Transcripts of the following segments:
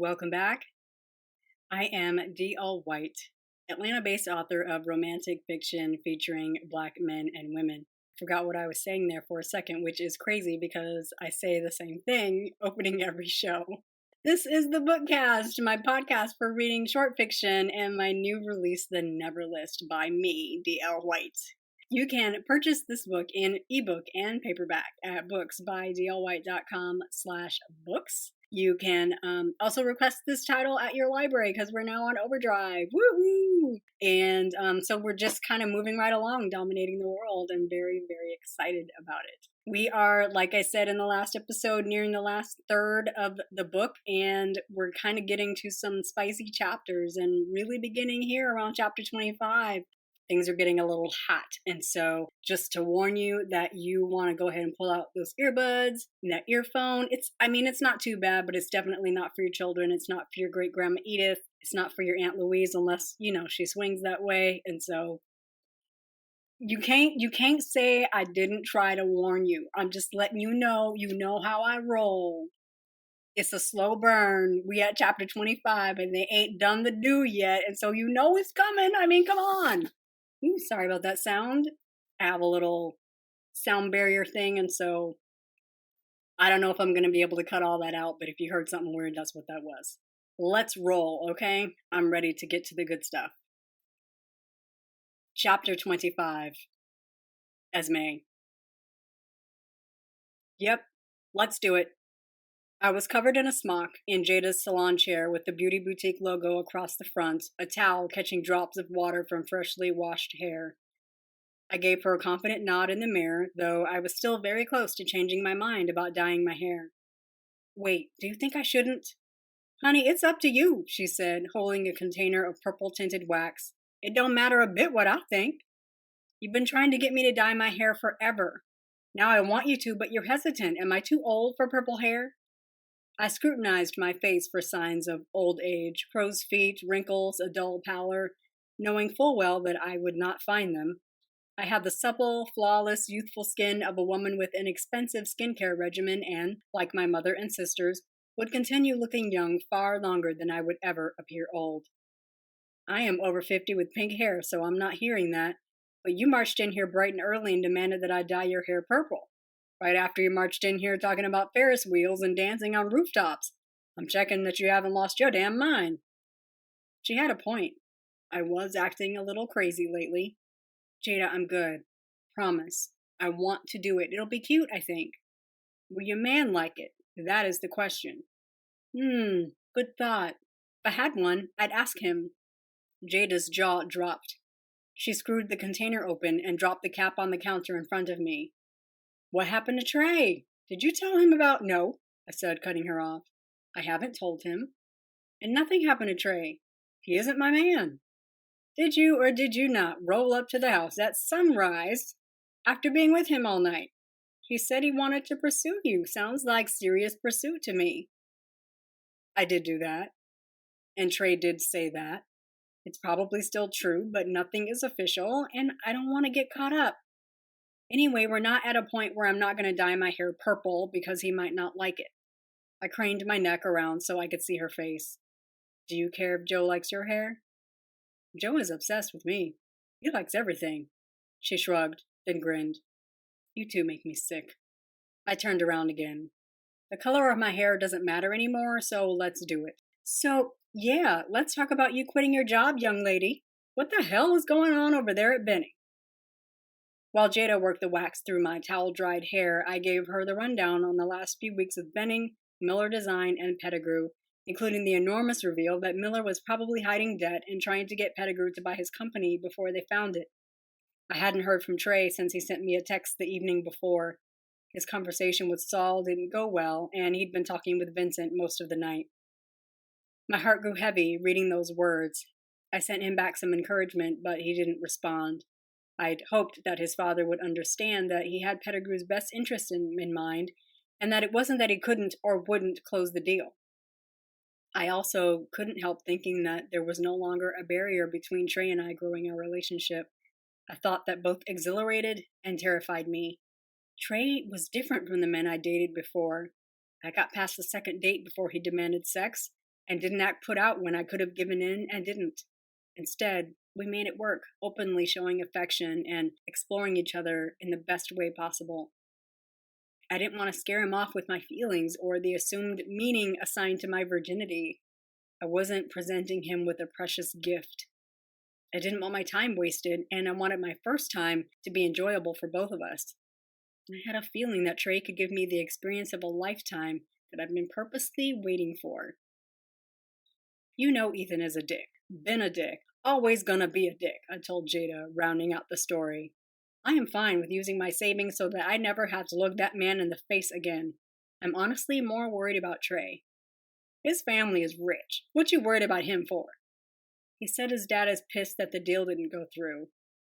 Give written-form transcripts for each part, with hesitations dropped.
Welcome back. I am D.L. White, Atlanta-based author of romantic fiction featuring Black men and women. Forgot what I was saying there for a second, which is crazy because I say the same thing opening every show. This is the Bookcast, my podcast for reading short fiction, and my new release, The Never List by me, D.L. White. You can purchase this book in ebook and paperback at booksbydlwhite.com/books. You can also request this title at your library because we're now on overdrive. Woo-hoo! And so we're just kind of moving right along, dominating the world, and very, very excited about it. We are, like I said in the last episode, nearing the last third of the book, and we're kind of getting to some spicy chapters and really beginning here around chapter 25. Things are getting a little hot. And so just to warn you that you want to go ahead and pull out those earbuds and that earphone. It's not too bad, but it's definitely not for your children. It's not for your great grandma Edith. It's not for your Aunt Louise unless, she swings that way. And so you can't say I didn't try to warn you. I'm just letting you know how I roll. It's a slow burn. We at chapter 25 and they ain't done the do yet. And so it's coming. I mean, come on. Ooh, sorry about that sound. I have a little sound barrier thing, and so I don't know if I'm going to be able to cut all that out, but if you heard something weird, that's what that was. Let's roll, okay? I'm ready to get to the good stuff. Chapter 25. Esme. Yep, let's do it. I was covered in a smock in Jada's salon chair with the Beauty Boutique logo across the front, a towel catching drops of water from freshly washed hair. I gave her a confident nod in the mirror, though I was still very close to changing my mind about dyeing my hair. Wait, do you think I shouldn't? Honey, it's up to you, she said, holding a container of purple-tinted wax. It don't matter a bit what I think. You've been trying to get me to dye my hair forever. Now I want you to, but you're hesitant. Am I too old for purple hair? I scrutinized my face for signs of old age, crow's feet, wrinkles, a dull pallor, knowing full well that I would not find them. I had the supple, flawless, youthful skin of a woman with an expensive skincare regimen and, like my mother and sisters, would continue looking young far longer than I would ever appear old. I am over 50 with pink hair, so I'm not hearing that, but you marched in here bright and early and demanded that I dye your hair purple. Right after you marched in here talking about Ferris wheels and dancing on rooftops. I'm checking that you haven't lost your damn mind. She had a point. I was acting a little crazy lately. Jada, I'm good. Promise. I want to do it. It'll be cute, I think. Will your man like it? That is the question. Good thought. If I had one, I'd ask him. Jada's jaw dropped. She screwed the container open and dropped the cap on the counter in front of me. What happened to Trey? Did you tell him about— No, I said, cutting her off. I haven't told him. And nothing happened to Trey. He isn't my man. Did you or did you not roll up to the house at sunrise after being with him all night? He said he wanted to pursue you. Sounds like serious pursuit to me. I did do that. And Trey did say that. It's probably still true, but nothing is official, and I don't want to get caught up. Anyway, we're not at a point where I'm not going to dye my hair purple because he might not like it. I craned my neck around so I could see her face. Do you care if Joe likes your hair? Joe is obsessed with me. He likes everything. She shrugged, then grinned. You two make me sick. I turned around again. The color of my hair doesn't matter anymore, so let's do it. So, yeah, let's talk about you quitting your job, young lady. What the hell is going on over there at Benny? While Jada worked the wax through my towel-dried hair, I gave her the rundown on the last few weeks of Benning, Miller Design, and Pettigrew, including the enormous reveal that Miller was probably hiding debt and trying to get Pettigrew to buy his company before they found it. I hadn't heard from Trey since he sent me a text the evening before. His conversation with Saul didn't go well, and he'd been talking with Vincent most of the night. My heart grew heavy reading those words. I sent him back some encouragement, but he didn't respond. I'd hoped that his father would understand that he had Pettigrew's best interest in mind, and that it wasn't that he couldn't or wouldn't close the deal. I also couldn't help thinking that there was no longer a barrier between Trey and I growing our relationship, a thought that both exhilarated and terrified me. Trey was different from the men I dated before. I got past the second date before he demanded sex, and didn't act put out when I could have given in and didn't. Instead, we made it work, openly showing affection and exploring each other in the best way possible. I didn't want to scare him off with my feelings or the assumed meaning assigned to my virginity. I wasn't presenting him with a precious gift. I didn't want my time wasted, and I wanted my first time to be enjoyable for both of us. I had a feeling that Trey could give me the experience of a lifetime that I've been purposely waiting for. You know Ethan is a dick. Been a dick. Always gonna be a dick, I told Jada, rounding out the story. I am fine with using my savings so that I never have to look that man in the face again. I'm honestly more worried about Trey. His family is rich. What you worried about him for? He said his dad is pissed that the deal didn't go through.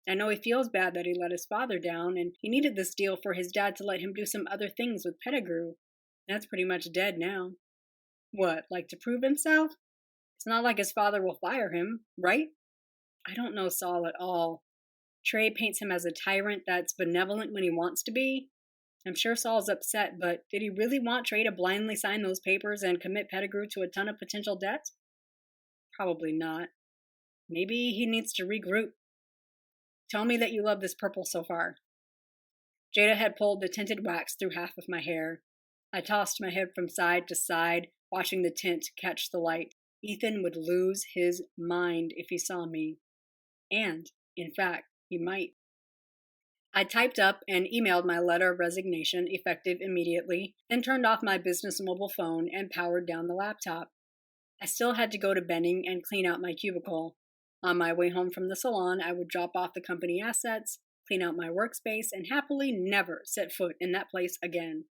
I know he feels bad that he let his father down, and he needed this deal for his dad to let him do some other things with Pettigrew. That's pretty much dead now. What, like to prove himself? It's not like his father will fire him, right? I don't know Saul at all. Trey paints him as a tyrant that's benevolent when he wants to be. I'm sure Saul's upset, but did he really want Trey to blindly sign those papers and commit Pettigrew to a ton of potential debt? Probably not. Maybe he needs to regroup. Tell me that you love this purple so far. Jada had pulled the tinted wax through half of my hair. I tossed my head from side to side, watching the tint catch the light. Ethan would lose his mind if he saw me. And, in fact, he might. I typed up and emailed my letter of resignation, effective immediately, then turned off my business mobile phone and powered down the laptop. I still had to go to Benning and clean out my cubicle. On my way home from the salon, I would drop off the company assets, clean out my workspace, and happily never set foot in that place again.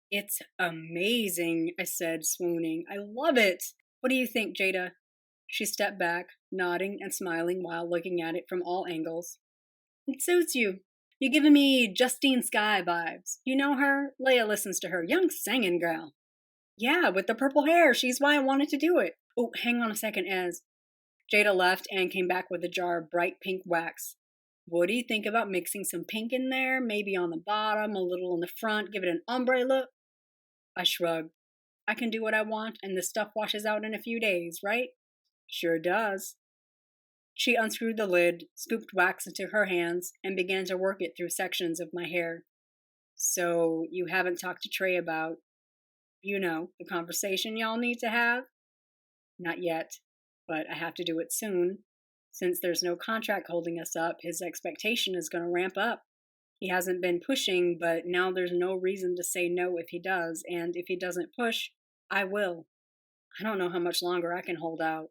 It's amazing, I said, swooning. I love it. What do you think, Jada? She stepped back, nodding and smiling while looking at it from all angles. It suits you. You're giving me Justine Skye vibes. You know her? Leia listens to her. Young singing gal. Yeah, with the purple hair. She's why I wanted to do it. Oh, hang on a second, Ez. Jada left and came back with a jar of bright pink wax. What do you think about mixing some pink in there? Maybe on the bottom, a little on the front, give it an ombre look? I shrugged. I can do what I want, and the stuff washes out in a few days, right? Sure does. She unscrewed the lid, scooped wax into her hands, and began to work it through sections of my hair. So, you haven't talked to Trey about, the conversation y'all need to have? Not yet, but I have to do it soon. Since there's no contract holding us up, his expectation is going to ramp up. He hasn't been pushing, but now there's no reason to say no if he does, and if he doesn't push, I will. I don't know how much longer I can hold out.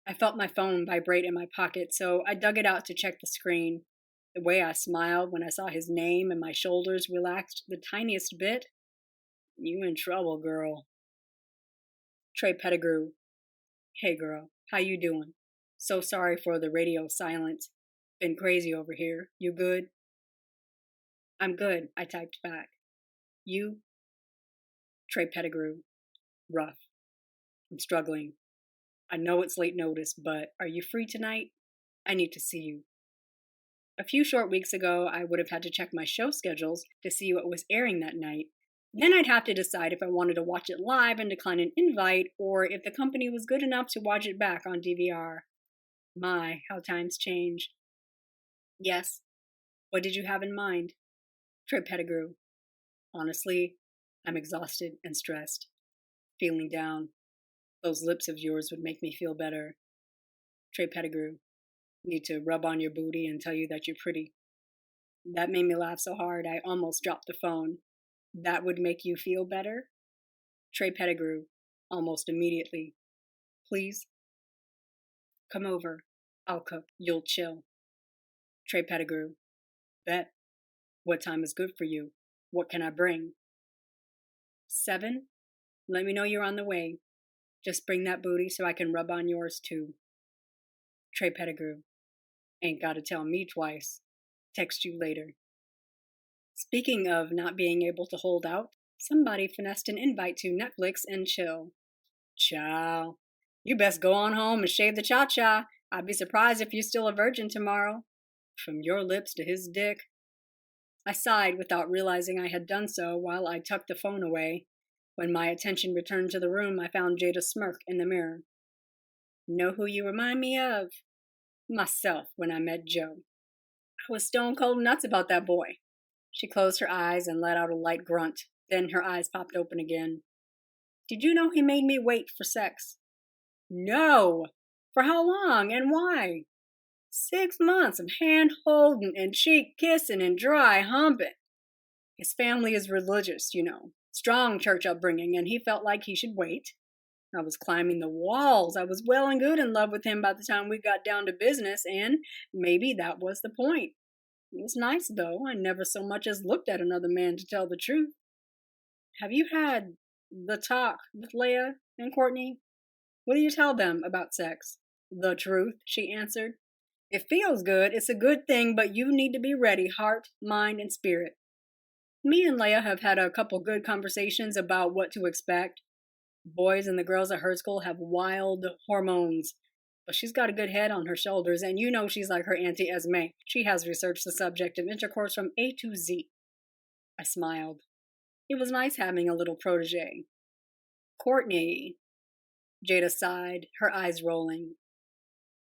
I felt my phone vibrate in my pocket, so I dug it out to check the screen. The way I smiled when I saw his name and my shoulders relaxed the tiniest bit. You in trouble, girl. Trey Pettigrew. Hey, girl. How you doing? So sorry for the radio silence. Been crazy over here. You good? I'm good, I typed back. You? Trey Pettigrew. Rough. I'm struggling. I know it's late notice, but are you free tonight? I need to see you. A few short weeks ago, I would have had to check my show schedules to see what was airing that night. Then I'd have to decide if I wanted to watch it live and decline an invite, or if the company was good enough to watch it back on DVR. My, how times change. Yes. What did you have in mind? Trey Pettigrew. Honestly, I'm exhausted and stressed. Feeling down. Those lips of yours would make me feel better. Trey Pettigrew. Need to rub on your booty and tell you that you're pretty. That made me laugh so hard I almost dropped the phone. That would make you feel better? Trey Pettigrew. Almost immediately. Please? Come over. I'll cook. You'll chill. Trey Pettigrew. Bet. What time is good for you? What can I bring? 7? Let me know you're on the way. Just bring that booty so I can rub on yours too. Trey Pettigrew. Ain't gotta tell me twice. Text you later. Speaking of not being able to hold out, somebody finessed an invite to Netflix and chill. Ciao. You best go on home and shave the cha-cha. I'd be surprised if you're still a virgin tomorrow. From your lips to his dick. I sighed without realizing I had done so while I tucked the phone away. When my attention returned to the room, I found Jada's smirk in the mirror. Know who you remind me of? Myself when I met Joe. I was stone cold nuts about that boy. She closed her eyes and let out a light grunt. Then her eyes popped open again. Did you know he made me wait for sex? No! For how long and why? 6 months of hand-holding and cheek kissing and dry humping. His family is religious, you know. Strong church upbringing, and he felt like he should wait. I was climbing the walls. I was well and good in love with him by the time we got down to business, and maybe that was the point. It was nice, though. I never so much as looked at another man to tell the truth. Have you had the talk with Leah and Courtney? What do you tell them about sex? The truth, she answered. It feels good. It's a good thing, but you need to be ready, heart, mind, and spirit. Me and Leah have had a couple good conversations about what to expect. Boys and the girls at her school have wild hormones, but she's got a good head on her shoulders, and you know she's like her Auntie Esme. She has researched the subject of intercourse from A to Z. I smiled. It was nice having a little protege. Courtney, Jada sighed, her eyes rolling.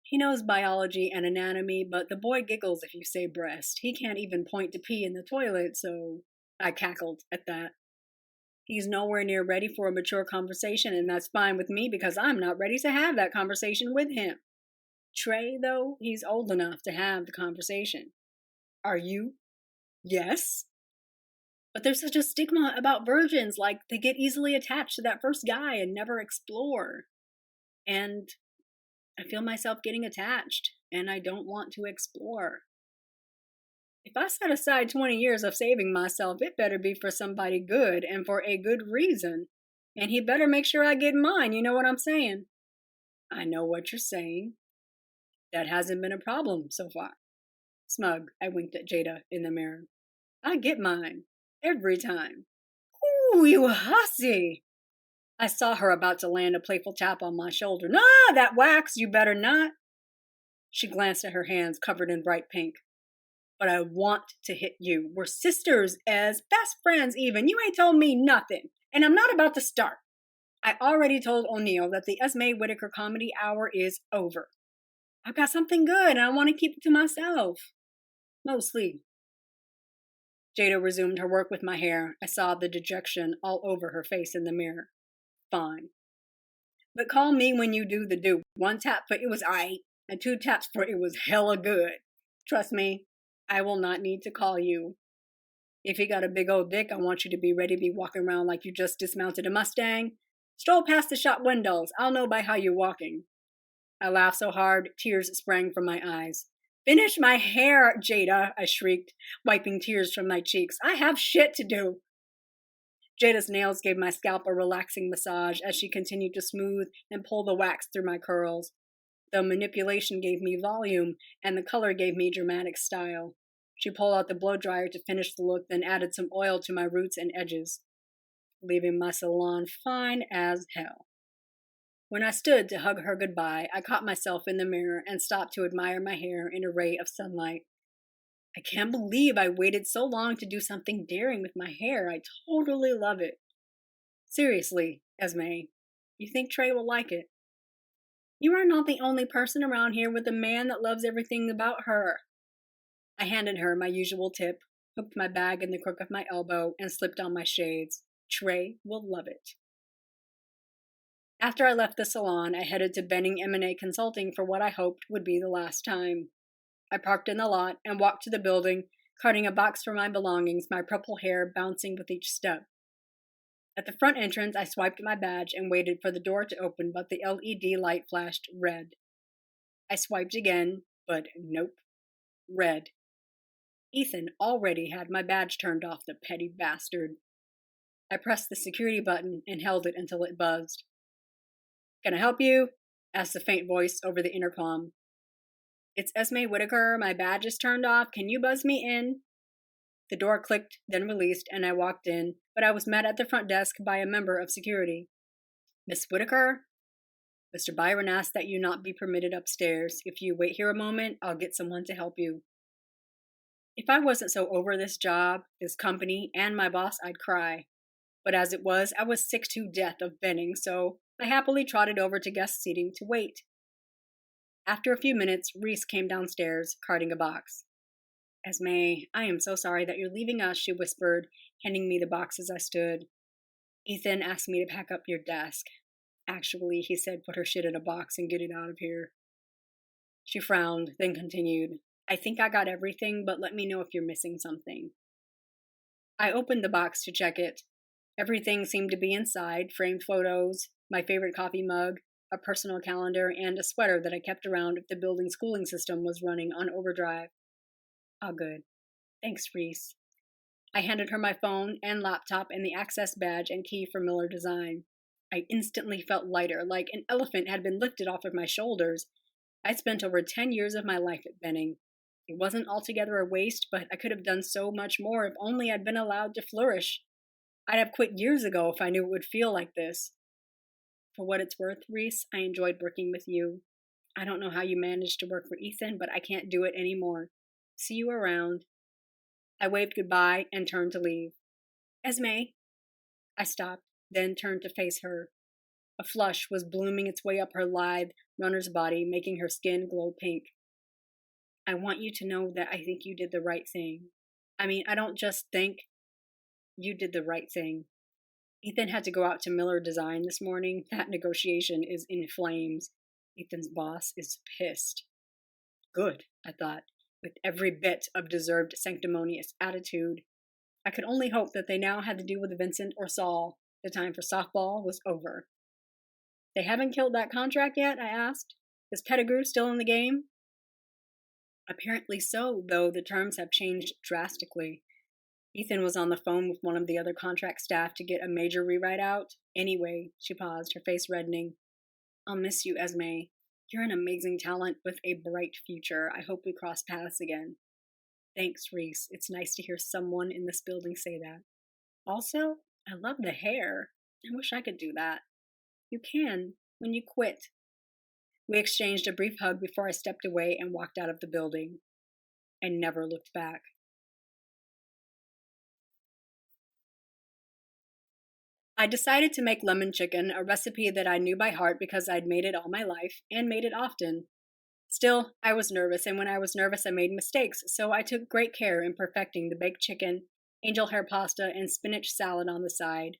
He knows biology and anatomy, but the boy giggles if you say breast. He can't even point to pee in the toilet, so I cackled at that. He's nowhere near ready for a mature conversation, and that's fine with me because I'm not ready to have that conversation with him. Trey, though, he's old enough to have the conversation. Are you? Yes. But there's such a stigma about virgins, like they get easily attached to that first guy and never explore. And I feel myself getting attached, and I don't want to explore. If I set aside 20 years of saving myself, it better be for somebody good and for a good reason. And he better make sure I get mine, you know what I'm saying? I know what you're saying. That hasn't been a problem so far. Smug, I winked at Jada in the mirror. I get mine. Every time. Ooh, you hussy! I saw her about to land a playful tap on my shoulder. Nah, that wax, you better not. She glanced at her hands covered in bright pink. But I want to hit you. We're sisters, as best friends even. You ain't told me nothing, and I'm not about to start. I already told O'Neill that the Esme Whitaker comedy hour is over. I've got something good, and I want to keep it to myself. Mostly. Jada resumed her work with my hair. I saw the dejection all over her face in the mirror. Fine. But call me when you do the do. 1 tap for it was aight, and 2 taps for it was hella good. Trust me, I will not need to call you. If you got a big old dick, I want you to be ready to be walking around like you just dismounted a Mustang. Stroll past the shop windows. I'll know by how you're walking. I laughed so hard, tears sprang from my eyes. Finish my hair, Jada, I shrieked, wiping tears from my cheeks. I have shit to do. Jada's nails gave my scalp a relaxing massage as she continued to smooth and pull the wax through my curls. The manipulation gave me volume, and the color gave me dramatic style. She pulled out the blow dryer to finish the look, then added some oil to my roots and edges, leaving my salon fine as hell. When I stood to hug her goodbye, I caught myself in the mirror and stopped to admire my hair in a ray of sunlight. I can't believe I waited so long to do something daring with my hair. I totally love it. Seriously, Esme, you think Trey will like it? You are not the only person around here with a man that loves everything about her. I handed her my usual tip, hooked my bag in the crook of my elbow, and slipped on my shades. Trey will love it. After I left the salon, I headed to Benning M&A Consulting for what I hoped would be the last time. I parked in the lot and walked to the building, carting a box for my belongings, my purple hair bouncing with each step. At the front entrance, I swiped my badge and waited for the door to open, but the LED light flashed red. I swiped again, but nope. Red. Ethan already had my badge turned off, the petty bastard. I pressed the security button and held it until it buzzed. Can I help you? Asked a faint voice over the intercom. It's Esme Whitaker. My badge is turned off. Can you buzz me in? The door clicked, then released, and I walked in, but I was met at the front desk by a member of security. Miss Whitaker? Mr. Byron asked that you not be permitted upstairs. If you wait here a moment, I'll get someone to help you. If I wasn't so over this job, this company, and my boss, I'd cry. but as it was, I was sick to death of Benning, so I happily trotted over to guest seating to wait. After a few minutes, Reese came downstairs, carting a box. Esme, I am so sorry that you're leaving us, she whispered, handing me the box as I stood. Ethan asked me to pack up your desk. Actually, he said, put her shit in a box and get it out of here. She frowned, then continued, I think I got everything, but let me know if you're missing something. I opened the box to check it. Everything seemed to be inside, framed photos, my favorite coffee mug, a personal calendar, and a sweater that I kept around if the building's cooling system was running on overdrive. Oh, good. Thanks, Reese. I handed her my phone and laptop and the access badge and key for Miller Design. I instantly felt lighter, like an elephant had been lifted off of my shoulders. I'd spent over 10 years of my life at Benning. It wasn't altogether a waste, but I could have done so much more if only I'd been allowed to flourish. I'd have quit years ago if I knew it would feel like this. For what it's worth, Reese, I enjoyed working with you. I don't know how you managed to work for Ethan, but I can't do it anymore. See you around. I waved goodbye and turned to leave. Esme. I stopped, then turned to face her. A flush was blooming its way up her lithe runner's body, making her skin glow pink. I want you to know that I think you did the right thing. I don't just think. You did the right thing. Ethan had to go out to Miller Design this morning. That negotiation is in flames. Ethan's boss is pissed. Good, I thought, with every bit of deserved sanctimonious attitude. I could only hope that they now had to do with Vincent or Saul. The time for softball was over. They haven't killed that contract yet? I asked. Is Pettigrew still in the game? Apparently so, though the terms have changed drastically. Ethan was on the phone with one of the other contract staff to get a major rewrite out. Anyway, she paused, her face reddening. I'll miss you, Esme. You're an amazing talent with a bright future. I hope we cross paths again. Thanks, Reese. It's nice to hear someone in this building say that. Also, I love the hair. I wish I could do that. You can, when you quit. We exchanged a brief hug before I stepped away and walked out of the building. I never looked back. I decided to make lemon chicken, a recipe that I knew by heart because I'd made it all my life, and made it often. Still, I was nervous, and when I was nervous I made mistakes, so I took great care in perfecting the baked chicken, angel hair pasta, and spinach salad on the side.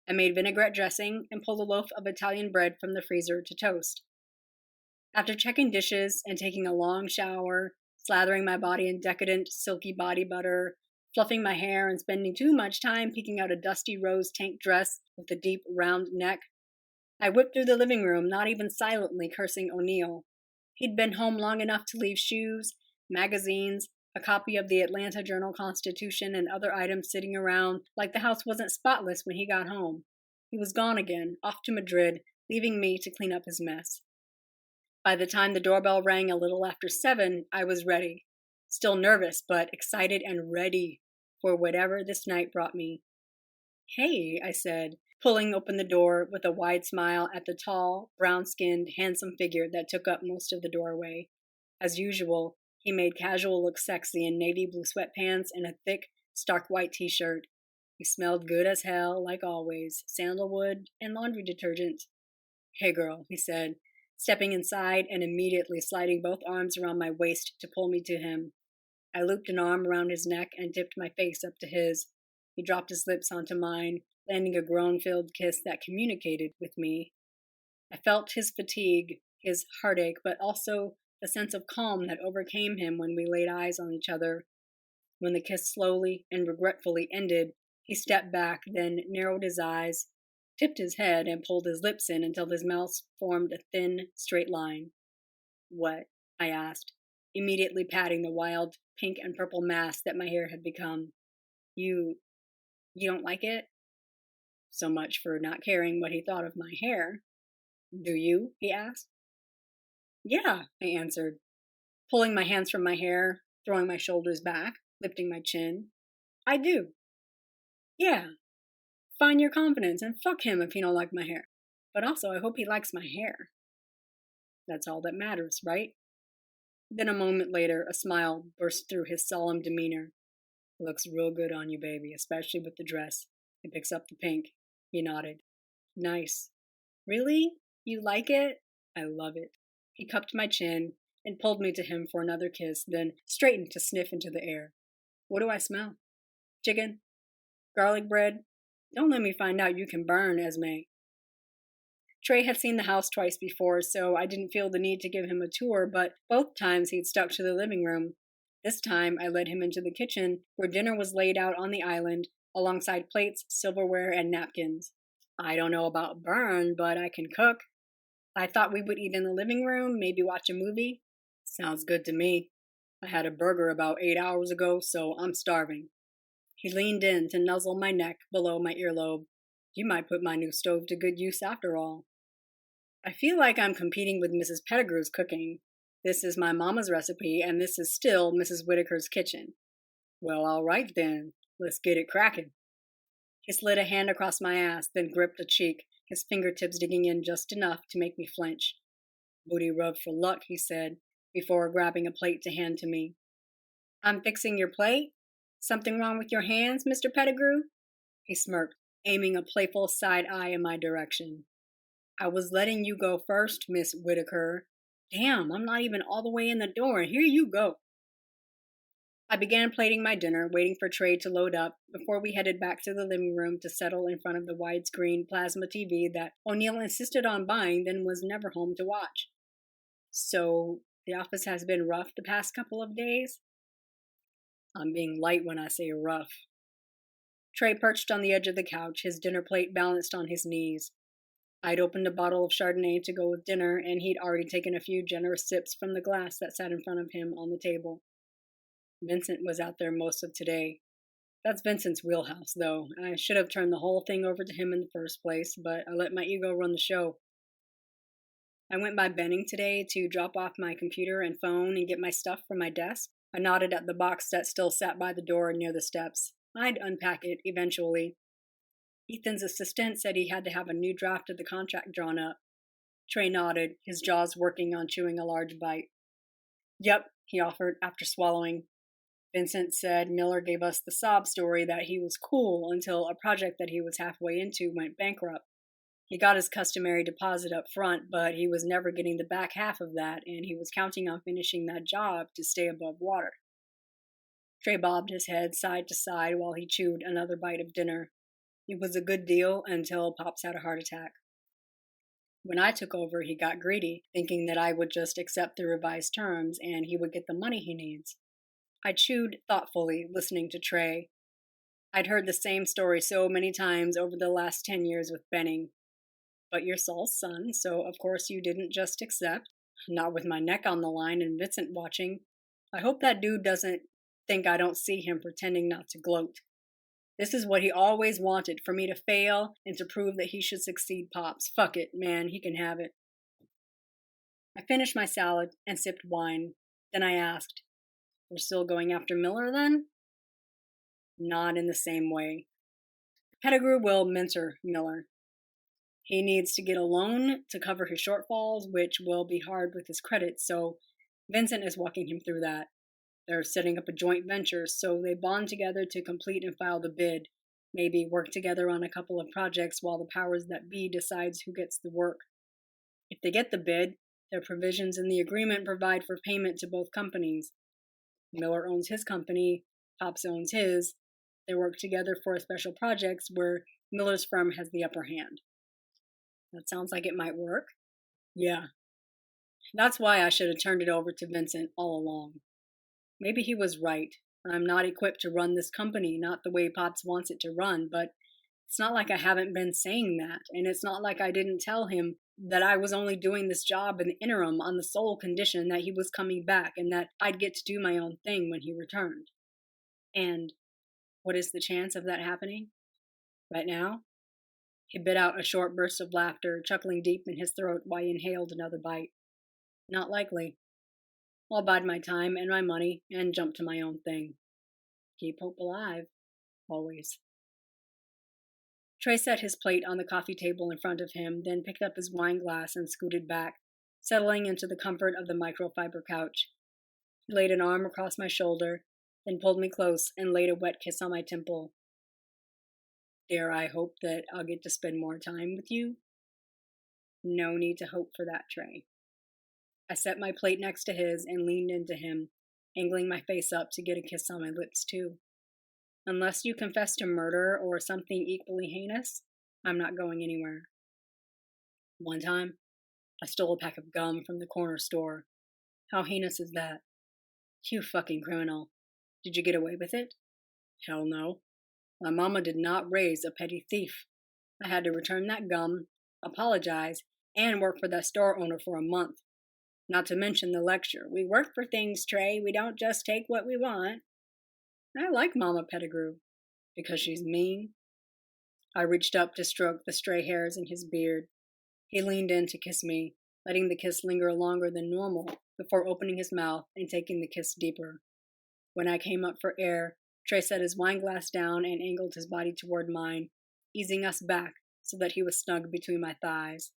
I made vinaigrette dressing and pulled a loaf of Italian bread from the freezer to toast. After checking dishes and taking a long shower, slathering my body in decadent, silky body butter, fluffing my hair, and spending too much time picking out a dusty rose tank dress with a deep, round neck, I whipped through the living room, not even silently cursing O'Neill. He'd been home long enough to leave shoes, magazines, a copy of the Atlanta Journal-Constitution, and other items sitting around like the house wasn't spotless when he got home. He was gone again, off to Madrid, leaving me to clean up his mess. By the time the doorbell rang a little after 7, I was ready. Still nervous, but excited and ready for whatever this night brought me. Hey, I said, pulling open the door with a wide smile at the tall, brown-skinned, handsome figure that took up most of the doorway. As usual, he made casual look sexy in navy blue sweatpants and a thick, stark white t-shirt. He smelled good as hell, like always, sandalwood and laundry detergent. Hey girl, he said, stepping inside and immediately sliding both arms around my waist to pull me to him. I looped an arm around his neck and dipped my face up to his. He dropped his lips onto mine, landing a groan-filled kiss that communicated with me. I felt his fatigue, his heartache, but also the sense of calm that overcame him when we laid eyes on each other. When the kiss slowly and regretfully ended, he stepped back, then narrowed his eyes, tipped his head, and pulled his lips in until his mouth formed a thin, straight line. What? I asked, immediately patting the wild pink and purple mass that my hair had become. You don't like it? So much for not caring what he thought of my hair. Do you? He asked. Yeah, I answered, pulling my hands from my hair, throwing my shoulders back, lifting my chin. I do. Yeah. Find your confidence and fuck him if he don't like my hair. But also, I hope he likes my hair. That's all that matters, right? Then a moment later, a smile burst through his solemn demeanor. Looks real good on you, baby, especially with the dress. He picks up the pink. He nodded. Nice. Really? You like it? I love it. He cupped my chin and pulled me to him for another kiss, then straightened to sniff into the air. What do I smell? Chicken? Garlic bread? Don't let me find out you can burn, Esme. Trey had seen the house twice before, so I didn't feel the need to give him a tour, but both times he'd stuck to the living room. This time I led him into the kitchen, where dinner was laid out on the island, alongside plates, silverware, and napkins. I don't know about burn, but I can cook. I thought we would eat in the living room, maybe watch a movie. Sounds good to me. I had a burger about 8 hours ago, so I'm starving. He leaned in to nuzzle my neck below my earlobe. You might put my new stove to good use after all. I feel like I'm competing with Mrs. Pettigrew's cooking. This is my mama's recipe, and this is still Mrs. Whitaker's kitchen. Well, all right then. Let's get it cracking. He slid a hand across my ass, then gripped a cheek, his fingertips digging in just enough to make me flinch. Booty rub for luck, he said, before grabbing a plate to hand to me. I'm fixing your plate? Something wrong with your hands, Mr. Pettigrew? He smirked, aiming a playful side eye in my direction. I was letting you go first, Miss Whitaker. Damn, I'm not even all the way in the door, and here you go. I began plating my dinner, waiting for Trey to load up, before we headed back to the living room to settle in front of the widescreen plasma TV that O'Neill insisted on buying, then was never home to watch. So, the office has been rough the past couple of days? I'm being light when I say rough. Trey perched on the edge of the couch, his dinner plate balanced on his knees. I'd opened a bottle of Chardonnay to go with dinner, and he'd already taken a few generous sips from the glass that sat in front of him on the table. Vincent was out there most of today. That's Vincent's wheelhouse, though. I should have turned the whole thing over to him in the first place, but I let my ego run the show. I went by Benning today to drop off my computer and phone and get my stuff from my desk. I nodded at the box that still sat by the door near the steps. I'd unpack it eventually. Ethan's assistant said he had to have a new draft of the contract drawn up. Trey nodded, his jaws working on chewing a large bite. Yep, he offered after swallowing. Vincent said Miller gave us the sob story that he was cool until a project that he was halfway into went bankrupt. He got his customary deposit up front, but he was never getting the back half of that, and he was counting on finishing that job to stay above water. Trey bobbed his head side to side while he chewed another bite of dinner. It was a good deal until Pops had a heart attack. When I took over, he got greedy, thinking that I would just accept the revised terms and he would get the money he needs. I chewed thoughtfully, listening to Trey. I'd heard the same story so many times over the last 10 years with Benning. But you're Saul's son, so of course you didn't just accept. Not with my neck on the line and Vincent watching. I hope that dude doesn't think I don't see him pretending not to gloat. This is what he always wanted, for me to fail and to prove that he should succeed, Pops. Fuck it, man, he can have it. I finished my salad and sipped wine. Then I asked, we're still going after Miller, then? Not in the same way. Pettigrew will mentor Miller. He needs to get a loan to cover his shortfalls, which will be hard with his credit, so Vincent is walking him through that. They're setting up a joint venture, so they bond together to complete and file the bid, maybe work together on a couple of projects while the powers that be decides who gets the work. If they get the bid, their provisions in the agreement provide for payment to both companies. Miller owns his company, Pops owns his. They work together for special projects where Miller's firm has the upper hand. That sounds like it might work. Yeah. That's why I should have turned it over to Vincent all along. Maybe he was right. I'm not equipped to run this company, not the way Pops wants it to run, but it's not like I haven't been saying that, and it's not like I didn't tell him that I was only doing this job in the interim on the sole condition that he was coming back and that I'd get to do my own thing when he returned. And what is the chance of that happening? Right now? He bit out a short burst of laughter, chuckling deep in his throat while he inhaled another bite. Not likely. I'll bide my time and my money and jump to my own thing. Keep hope alive. Always. Trey set his plate on the coffee table in front of him, then picked up his wine glass and scooted back, settling into the comfort of the microfiber couch. He laid an arm across my shoulder, then pulled me close and laid a wet kiss on my temple. Dare I hope that I'll get to spend more time with you? No need to hope for that, Trey. I set my plate next to his and leaned into him, angling my face up to get a kiss on my lips, too. Unless you confess to murder or something equally heinous, I'm not going anywhere. One time, I stole a pack of gum from the corner store. How heinous is that? You fucking criminal. Did you get away with it? Hell no. My mama did not raise a petty thief. I had to return that gum, apologize, and work for that store owner for a month. Not to mention the lecture. We work for things, Trey. We don't just take what we want. I like Mama Pettigrew because she's mean. I reached up to stroke the stray hairs in his beard. He leaned in to kiss me, letting the kiss linger longer than normal before opening his mouth and taking the kiss deeper. When I came up for air, Trey set his wine glass down and angled his body toward mine, easing us back so that he was snug between my thighs.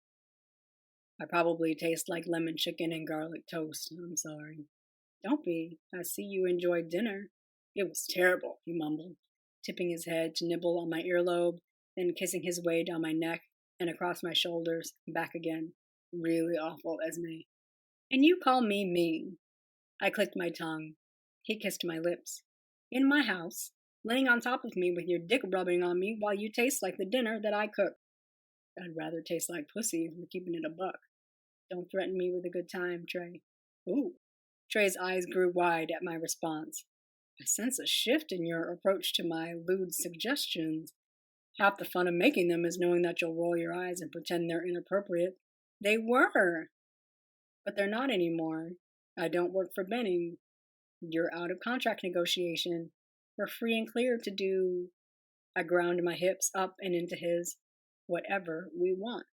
I probably taste like lemon chicken and garlic toast. I'm sorry. Don't be. I see you enjoyed dinner. It was terrible, he mumbled, tipping his head to nibble on my earlobe, then kissing his way down my neck and across my shoulders and back again. Really awful, Esme. And you call me mean. I clicked my tongue. He kissed my lips. In my house, laying on top of me with your dick rubbing on me while you taste like the dinner that I cooked. I'd rather taste like pussy if we're keeping it a buck. Don't threaten me with a good time, Trey. Ooh. Trey's eyes grew wide at my response. I sense a shift in your approach to my lewd suggestions. Half the fun of making them is knowing that you'll roll your eyes and pretend they're inappropriate. They were. But they're not anymore. I don't work for Benning. You're out of contract negotiation. We're free and clear to do... I ground my hips up and into his. Whatever we want.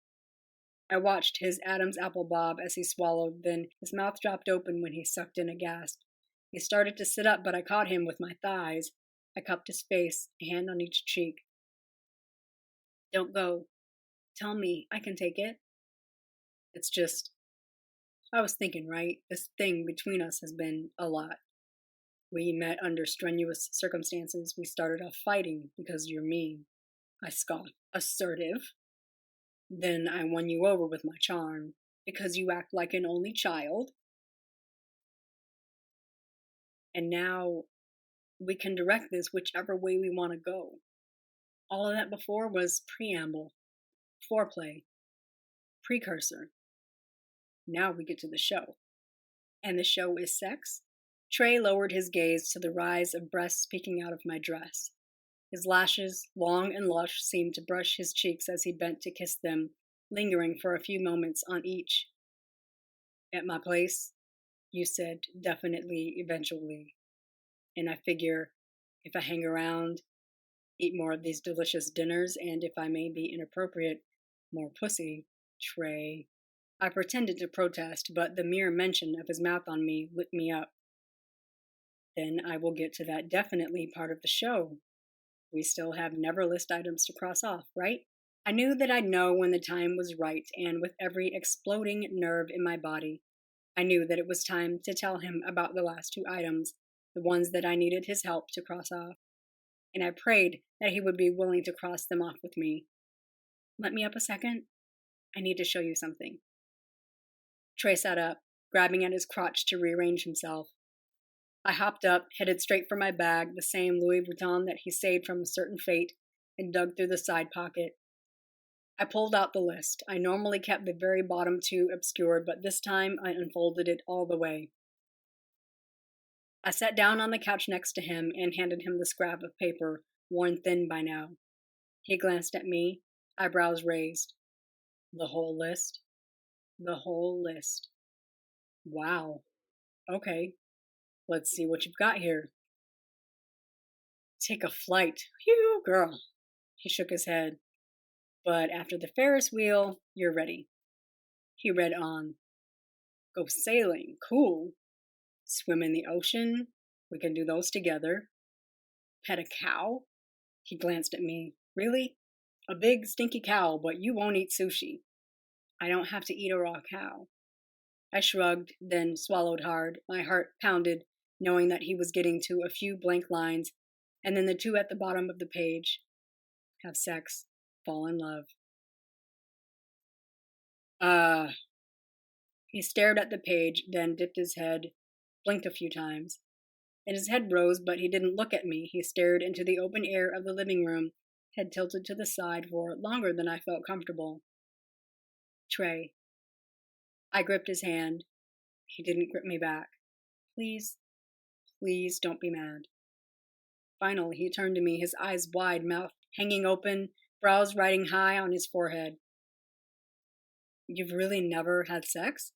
I watched his Adam's apple bob as he swallowed, then his mouth dropped open when he sucked in a gasp. He started to sit up, but I caught him with my thighs. I cupped his face, a hand on each cheek. Don't go. Tell me, I can take it. It's just... I was thinking, right? This thing between us has been a lot. We met under strenuous circumstances. We started off fighting because you're mean. I scoffed. Assertive. Then I won you over with my charm because you act like an only child. And now we can direct this whichever way we want to go. All of that before was preamble, foreplay, precursor. Now we get to the show. And the show is sex? Trey lowered his gaze to the rise of breasts peeking out of my dress. His lashes, long and lush, seemed to brush his cheeks as he bent to kiss them, lingering for a few moments on each. At my place, you said definitely, eventually. And I figure if I hang around, eat more of these delicious dinners, and if I may be inappropriate, more pussy, Trey. I pretended to protest, but the mere mention of his mouth on me lit me up. Then I will get to that definitely part of the show. We still have never list items to cross off, right? I knew that I'd know when the time was right, and with every exploding nerve in my body, I knew that it was time to tell him about the last two items, the ones that I needed his help to cross off. And I prayed that he would be willing to cross them off with me. Let me up a second. I need to show you something. Trey sat up, grabbing at his crotch to rearrange himself. I hopped up, headed straight for my bag, the same Louis Vuitton that he saved from a certain fate, and dug through the side pocket. I pulled out the list. I normally kept the very bottom two obscured, but this time I unfolded it all the way. I sat down on the couch next to him and handed him the scrap of paper, worn thin by now. He glanced at me, eyebrows raised. The whole list? The whole list. Wow. Okay. Let's see what you've got here. Take a flight. Phew, girl. He shook his head. But after the Ferris wheel, you're ready. He read on. Go sailing. Cool. Swim in the ocean. We can do those together. Pet a cow? He glanced at me. Really? A big, stinky cow, but you won't eat sushi. I don't have to eat a raw cow. I shrugged, then swallowed hard. My heart pounded, knowing that he was getting to a few blank lines, and then the two at the bottom of the page. have sex, fall in love. He stared at the page, then dipped his head, blinked a few times. And his head rose, but he didn't look at me. He stared into the open air of the living room, head tilted to the side for longer than I felt comfortable. Trey. I gripped his hand. He didn't grip me back. Please, please don't be mad. Finally, he turned to me, his eyes wide, mouth hanging open, brows riding high on his forehead. You've really never had sex?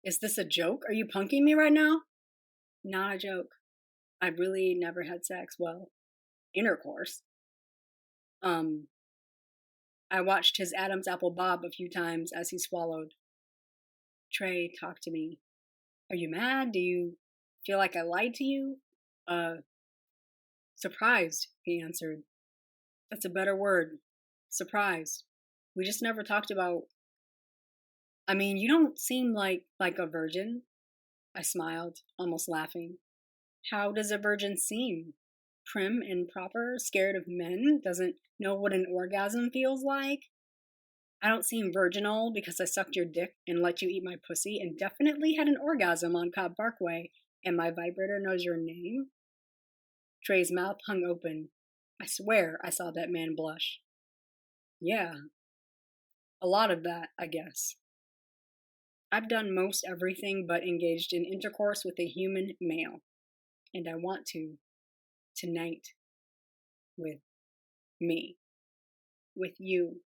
Is this a joke? Are you punking me right now? Not a joke. I've really never had sex. Well, intercourse. I watched his Adam's apple bob a few times as he swallowed. Trey, talk to me. Are you mad? Do you feel like I lied to you? Surprised, he answered. That's a better word. Surprised. We just never talked about... I mean, you don't seem like a virgin. I smiled, almost laughing. How does a virgin seem? Prim and proper, scared of men, doesn't know what an orgasm feels like? I don't seem virginal because I sucked your dick and let you eat my pussy and definitely had an orgasm on Cobb Parkway, and my vibrator knows your name? Trey's mouth hung open. I swear I saw that man blush. Yeah. A lot of that, I guess. I've done most everything but engaged in intercourse with a human male. And I want to. Tonight. With me. With you.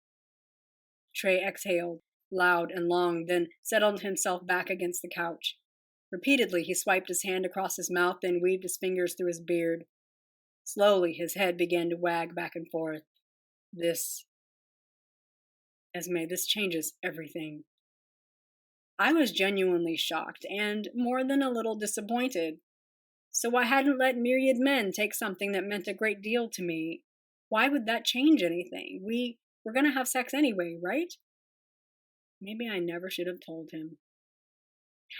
Trey exhaled, loud and long, then settled himself back against the couch. Repeatedly, he swiped his hand across his mouth, then weaved his fingers through his beard. Slowly, his head began to wag back and forth. Esme, this changes everything. I was genuinely shocked and more than a little disappointed. So I hadn't let myriad men take something that meant a great deal to me. Why would that change anything? We were going to have sex anyway, right? Maybe I never should have told him.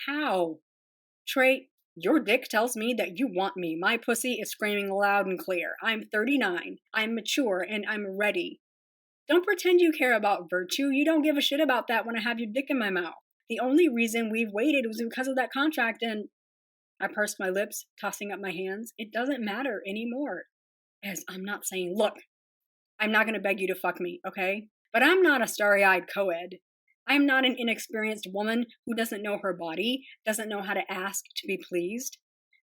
How? Trey, your dick tells me that you want me. My pussy is screaming loud and clear. I'm 39. I'm mature and I'm ready. Don't pretend you care about virtue. You don't give a shit about that when I have your dick in my mouth. The only reason we've waited was because of that contract, and I pursed my lips, tossing up my hands. It doesn't matter anymore. As I'm not saying, look, I'm not going to beg you to fuck me, okay? But I'm not a starry-eyed co-ed. I'm not an inexperienced woman who doesn't know her body, doesn't know how to ask to be pleased.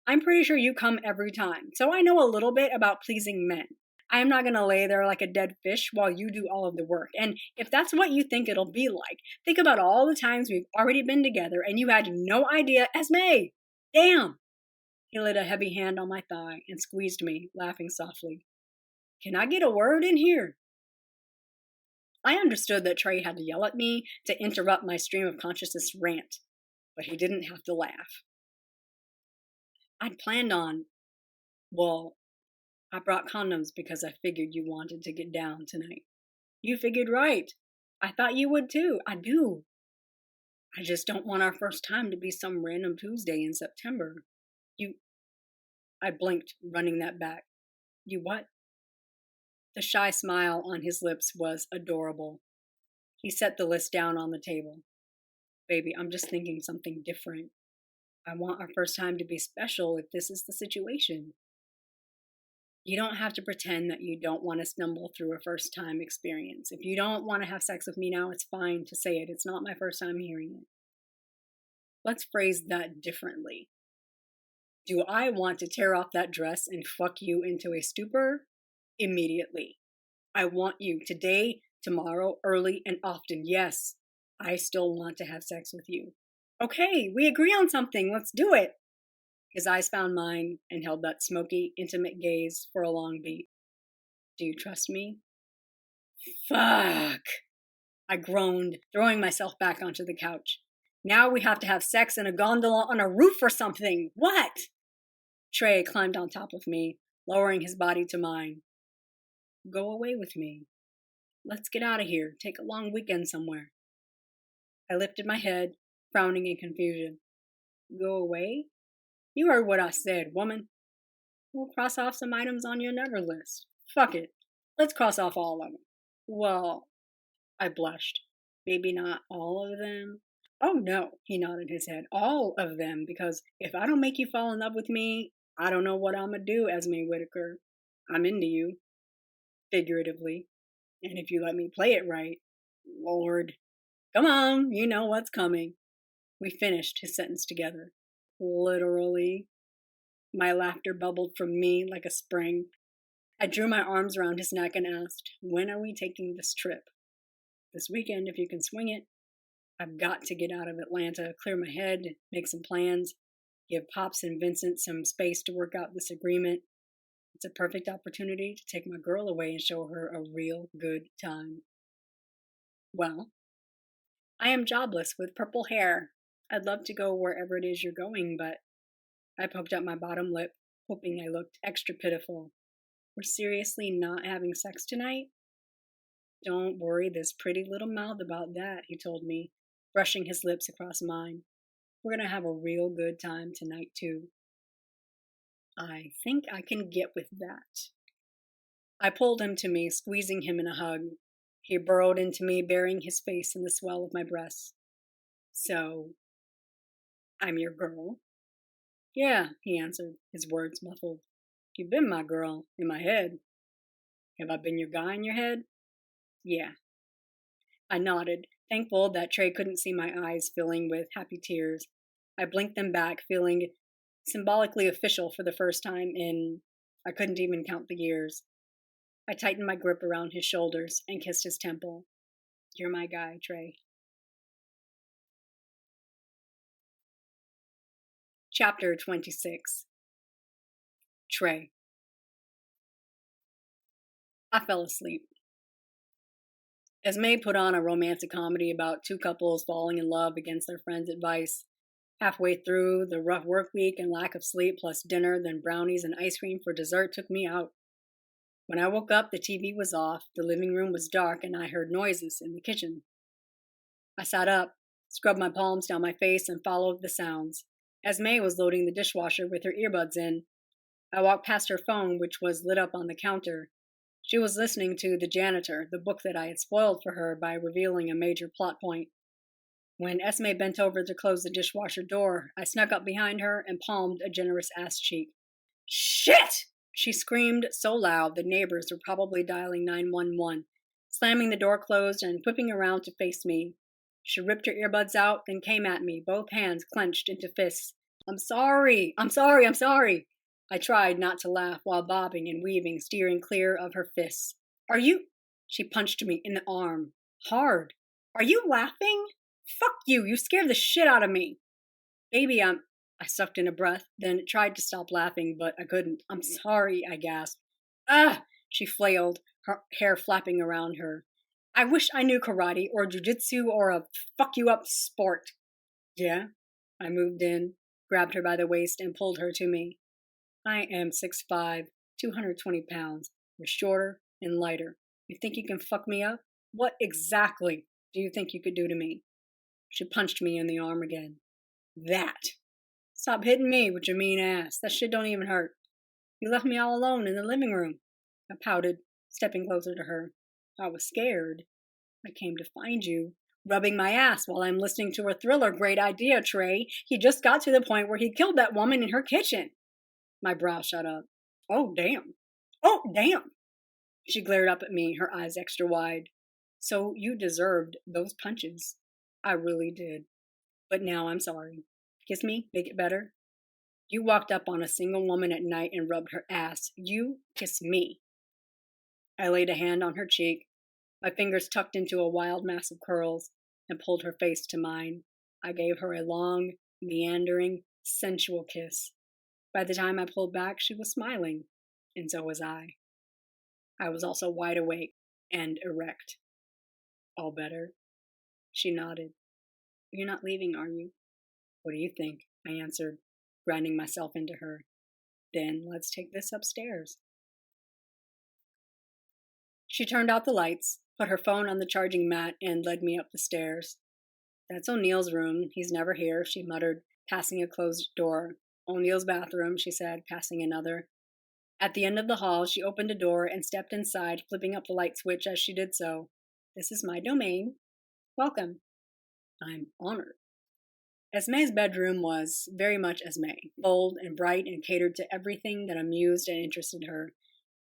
I'm pretty sure you come every time, so I know a little bit about pleasing men. I'm not going to lay there like a dead fish while you do all of the work. And if that's what you think it'll be like, think about all the times we've already been together and you had no idea. Esme! Damn! He laid a heavy hand on my thigh and squeezed me, laughing softly. Can I get a word in here? I understood that Trey had to yell at me to interrupt my stream of consciousness rant, but he didn't have to laugh. I'd planned on, well, I brought condoms because I figured you wanted to get down tonight. You figured right. I thought you would too. I do. I just don't want our first time to be some random Tuesday in September. I blinked, running that back. You what? The shy smile on his lips was adorable. He set the list down on the table. Baby, I'm just thinking something different. I want our first time to be special if this is the situation. You don't have to pretend that you don't want to stumble through a first time experience. If you don't want to have sex with me now, it's fine to say it. It's not my first time hearing it. Let's phrase that differently. Do I want to tear off that dress and fuck you into a stupor? Immediately. I want you today, tomorrow, early, and often. Yes, I still want to have sex with you. Okay, we agree on something. Let's do it. His eyes found mine and held that smoky, intimate gaze for a long beat. Do you trust me? Fuck! I groaned, throwing myself back onto the couch. Now we have to have sex in a gondola on a roof or something. What? Trey climbed on top of me, lowering his body to mine. Go away with me. Let's get out of here. Take a long weekend somewhere. I lifted my head, frowning in confusion. Go away? You heard what I said, woman. We'll cross off some items on your never list. Fuck it. Let's cross off all of them. Well, I blushed. Maybe not all of them. Oh no, he nodded his head. All of them, because if I don't make you fall in love with me, I don't know what I'm gonna do, Esme Whitaker. I'm into you, figuratively. And if you let me play it right, Lord, come on, you know what's coming. We finished his sentence together. Literally. My laughter bubbled from me like a spring. I drew my arms around his neck and asked, when are we taking this trip? This weekend, if you can swing it. I've got to get out of Atlanta, clear my head, make some plans, give Pops and Vincent some space to work out this agreement. It's a perfect opportunity to take my girl away and show her a real good time. Well, I am jobless with purple hair. I'd love to go wherever it is you're going, but I poked up my bottom lip, hoping I looked extra pitiful. We're seriously not having sex tonight? Don't worry this pretty little mouth about that, he told me, brushing his lips across mine. We're going to have a real good time tonight, too. I think I can get with that. I pulled him to me, squeezing him in a hug. He burrowed into me, burying his face in the swell of my breasts. So, I'm your girl? Yeah, he answered, his words muffled. You've been my girl, in my head. Have I been your guy in your head? Yeah. I nodded, thankful that Trey couldn't see my eyes filling with happy tears. I blinked them back, feeling symbolically official for the first time in, I couldn't even count the years. I tightened my grip around his shoulders and kissed his temple. You're my guy, Trey. Chapter 26. Trey. I fell asleep. Esme put on a romantic comedy about two couples falling in love against their friends' advice. Halfway through, the rough work week and lack of sleep plus dinner, then brownies and ice cream for dessert took me out. When I woke up, the TV was off, the living room was dark, and I heard noises in the kitchen. I sat up, scrubbed my palms down my face, and followed the sounds. Esme was loading the dishwasher with her earbuds in. I walked past her phone, which was lit up on the counter. She was listening to The Janitor, the book that I had spoiled for her by revealing a major plot point. When Esme bent over to close the dishwasher door, I snuck up behind her and palmed a generous ass cheek. Shit! She screamed so loud the neighbors were probably dialing 911, slamming the door closed and whipping around to face me. She ripped her earbuds out, then came at me, both hands clenched into fists. I'm sorry! I tried not to laugh while bobbing and weaving, steering clear of her fists. Are you? She punched me in the arm. Hard. Are you laughing? Fuck you! You scared the shit out of me! Baby, I sucked in a breath, then tried to stop laughing, but I couldn't. I'm sorry, I gasped. Ah! She flailed, her hair flapping around her. I wish I knew karate or jujitsu or a fuck-you-up sport. Yeah? I moved in, grabbed her by the waist, and pulled her to me. I am 6'5", 220 pounds. You're shorter and lighter. You think you can fuck me up? What exactly do you think you could do to me? She punched me in the arm again. That. Stop hitting me with your mean ass. That shit don't even hurt. You left me all alone in the living room. I pouted, stepping closer to her. I was scared. I came to find you, rubbing my ass while I'm listening to a thriller. Great idea, Trey. He just got to the point where he killed that woman in her kitchen. My brow shot up. Oh, damn. Oh, damn. She glared up at me, her eyes extra wide. So you deserved those punches. I really did. But now I'm sorry. Kiss me, make it better. You walked up on a single woman at night and rubbed her ass. You kiss me. I laid a hand on her cheek, my fingers tucked into a wild mass of curls, and pulled her face to mine. I gave her a long, meandering, sensual kiss. By the time I pulled back, she was smiling, and so was I. I was also wide awake and erect. All better? She nodded. You're not leaving, are you? What do you think? I answered, grinding myself into her. Then let's take this upstairs. She turned out the lights, put her phone on the charging mat, and led me up the stairs. That's O'Neill's room. He's never here, she muttered, passing a closed door. O'Neill's bathroom, she said, passing another. At the end of the hall, she opened a door and stepped inside, flipping up the light switch as she did so. "This is my domain. Welcome." "I'm honored." Esme's bedroom was very much Esme, bold and bright and catered to everything that amused and interested her.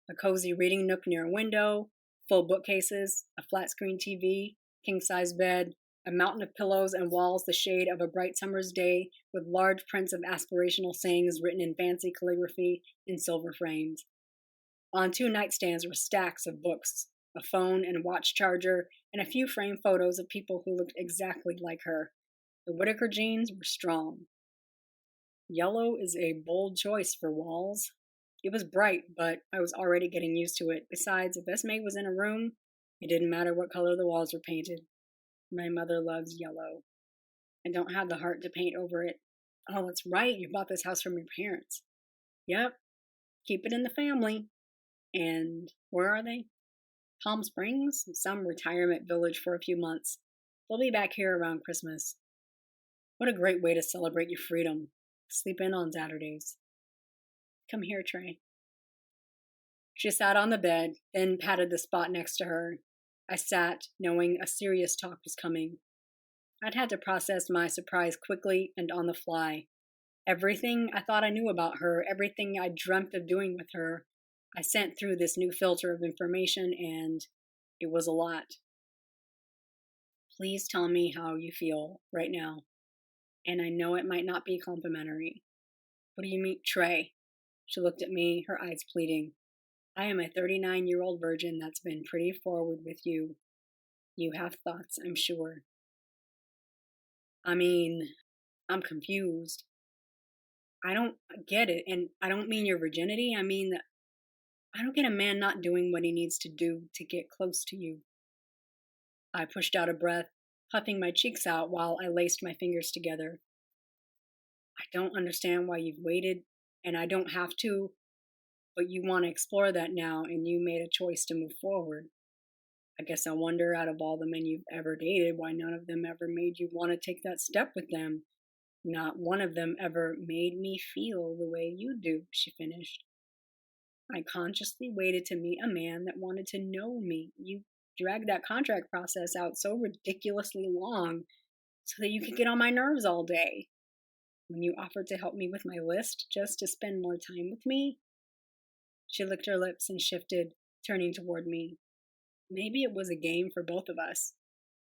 A cozy reading nook near a window, full bookcases, a flat-screen TV, king-size bed, a mountain of pillows and walls the shade of a bright summer's day with large prints of aspirational sayings written in fancy calligraphy in silver frames. On 2 nightstands were stacks of books, a phone and watch charger, and a few framed photos of people who looked exactly like her. The Whitaker genes were strong. Yellow is a bold choice for walls. It was bright, but I was already getting used to it. Besides, if Esme was in a room, it didn't matter what color the walls were painted. My mother loves yellow. I don't have the heart to paint over it. "Oh, that's right, you bought this house from your parents." "Yep, keep it in the family." "And where are they?" "Palm Springs, some retirement village for a few months. They'll be back here around Christmas." "What a great way to celebrate your freedom. Sleep in on Saturdays." "Come here, Trey." She sat on the bed, then patted the spot next to her. I sat, knowing a serious talk was coming. I'd had to process my surprise quickly and on the fly. Everything I thought I knew about her, everything I dreamt of doing with her, I sent through this new filter of information, and it was a lot. "Please tell me how you feel right now. And I know it might not be complimentary." "What do you mean, Trey?" She looked at me, her eyes pleading. "I am a 39-year-old virgin that's been pretty forward with you. You have thoughts, I'm sure." "I mean, I'm confused. I don't get it, and I don't mean your virginity. I mean that I don't get a man not doing what he needs to do to get close to you." I pushed out a breath, puffing my cheeks out while I laced my fingers together. "I don't understand why you've waited, and I don't have to, but you want to explore that now, and you made a choice to move forward. I guess I wonder, out of all the men you've ever dated, why none of them ever made you want to take that step with them. Not one of them ever made me feel the way you do," she finished. "I consciously waited to meet a man that wanted to know me. You dragged that contract process out so ridiculously long so that you could get on my nerves all day. When you offered to help me with my list just to spend more time with me." She licked her lips and shifted, turning toward me. "Maybe it was a game for both of us,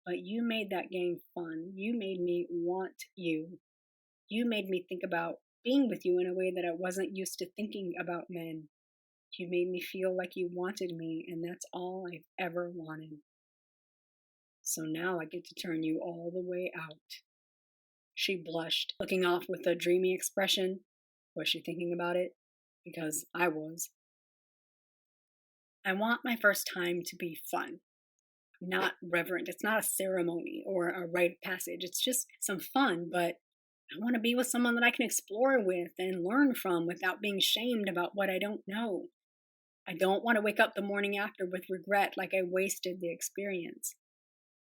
but you made that game fun. You made me want you. You made me think about being with you in a way that I wasn't used to thinking about men. You made me feel like you wanted me, and that's all I've ever wanted. So now I get to turn you all the way out." She blushed, looking off with a dreamy expression. Was she thinking about it? Because I was. "I want my first time to be fun, not reverent. It's not a ceremony or a rite of passage. It's just some fun, but I want to be with someone that I can explore with and learn from without being shamed about what I don't know. I don't want to wake up the morning after with regret like I wasted the experience.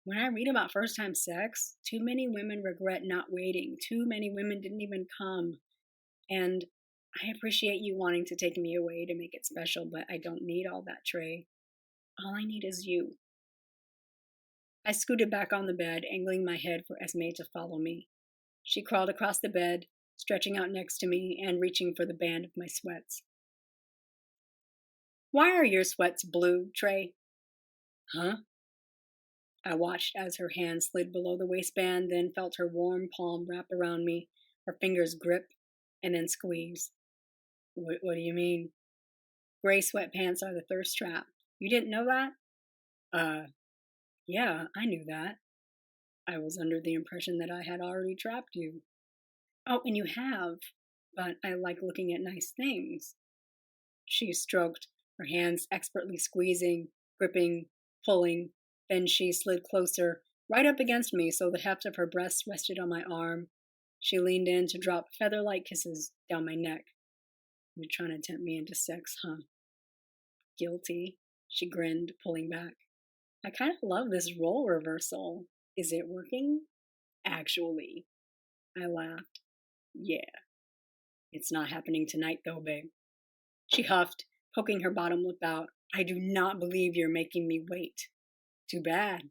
When I read about first time sex, too many women regret not waiting. Too many women didn't even come. And I appreciate you wanting to take me away to make it special, but I don't need all that, Trey. All I need is you." I scooted back on the bed, angling my head for Esme to follow me. She crawled across the bed, stretching out next to me and reaching for the band of my sweats. "Why are your sweats blue, Trey?" "Huh?" I watched as her hand slid below the waistband, then felt her warm palm wrap around me, her fingers grip, and then squeeze. What do you mean?" "Gray sweatpants are the thirst trap. You didn't know that?" Uh, yeah, I knew that. I was under the impression that I had already trapped you." "Oh, and you have, but I like looking at nice things." She stroked, her hands expertly squeezing, gripping, pulling. Then she slid closer, right up against me so the heft of her breasts rested on my arm. She leaned in to drop feather-like kisses down my neck. "You're trying to tempt me into sex, huh?" "Guilty," she grinned, pulling back. "I kind of love this role reversal. Is it working?" "Actually." I laughed. "Yeah. It's not happening tonight, though, babe." She huffed, poking her bottom lip out. I do not believe you're making me wait. Too bad.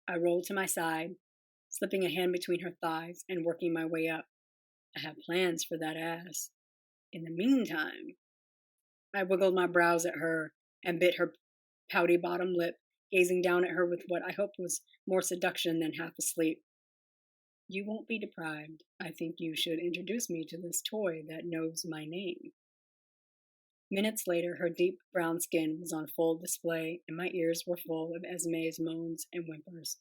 I rolled to my side, slipping a hand between her thighs and working my way up. I have plans for that ass. In the meantime, I wiggled my brows at her and bit her pouty bottom lip, gazing down at her with what I hoped was more seduction than half asleep. You won't be deprived. I think you should introduce me to this toy that knows my name. Minutes later, her deep brown skin was on full display, and my ears were full of Esme's moans and whimpers.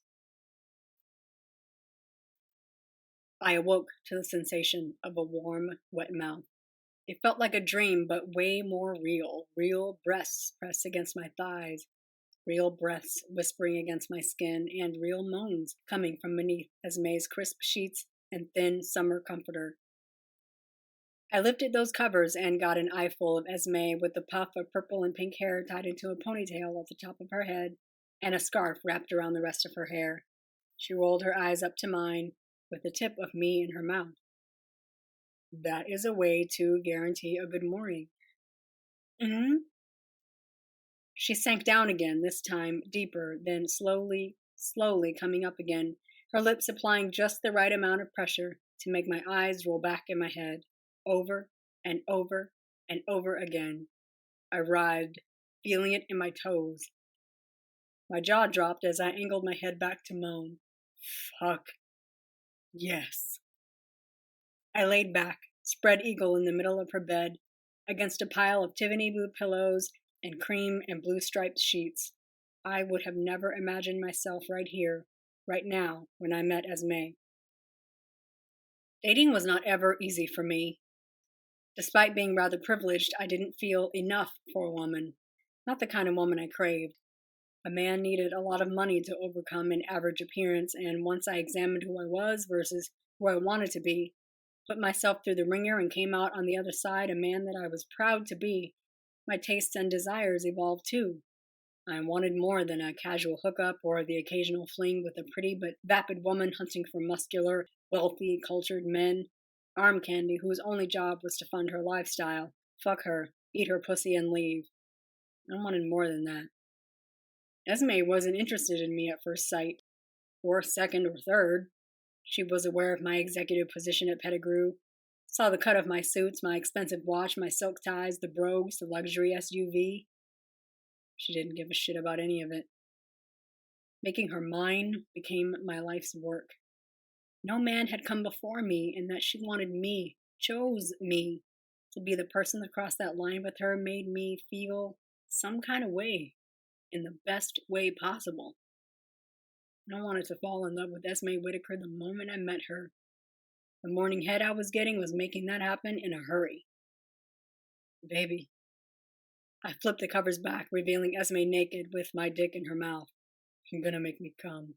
I awoke to the sensation of a warm, wet mouth. It felt like a dream, but way more real. Real breasts pressed against my thighs, real breaths whispering against my skin, and real moans coming from beneath Esme's crisp sheets and thin summer comforter. I lifted those covers and got an eyeful of Esme with the puff of purple and pink hair tied into a ponytail at the top of her head and a scarf wrapped around the rest of her hair. She rolled her eyes up to mine with the tip of me in her mouth. That is a way to guarantee a good morning. Mm-hmm. She sank down again, this time deeper, then slowly coming up again, her lips applying just the right amount of pressure to make my eyes roll back in my head. Over and over and over again. I writhed, feeling it in my toes. My jaw dropped as I angled my head back to moan. Fuck. Yes. I laid back, spread eagle in the middle of her bed, against a pile of Tiffany blue pillows and cream and blue striped sheets. I would have never imagined myself right here, right now, when I met Esme. Dating was not ever easy for me. Despite being rather privileged, I didn't feel enough for a woman. Not the kind of woman I craved. A man needed a lot of money to overcome an average appearance, and once I examined who I was versus who I wanted to be, put myself through the ringer and came out on the other side a man that I was proud to be, my tastes and desires evolved too. I wanted more than a casual hookup or the occasional fling with a pretty but vapid woman hunting for muscular, wealthy, cultured men. Arm candy whose only job was to fund her lifestyle, fuck her, eat her pussy, and leave. I wanted more than that. Esme wasn't interested in me at first sight, or second or third. She was aware of my executive position at Pettigrew, saw the cut of my suits, my expensive watch, my silk ties, the brogues, the luxury SUV. She didn't give a shit about any of it. Making her mine became my life's work. No man had come before me, and that she wanted me, chose me. To be the person that crossed that line with her made me feel some kind of way, in the best way possible. I wanted to fall in love with Esme Whitaker the moment I met her. The morning head I was getting was making that happen in a hurry. Baby. I flipped the covers back, revealing Esme naked with my dick in her mouth. You're gonna make me come.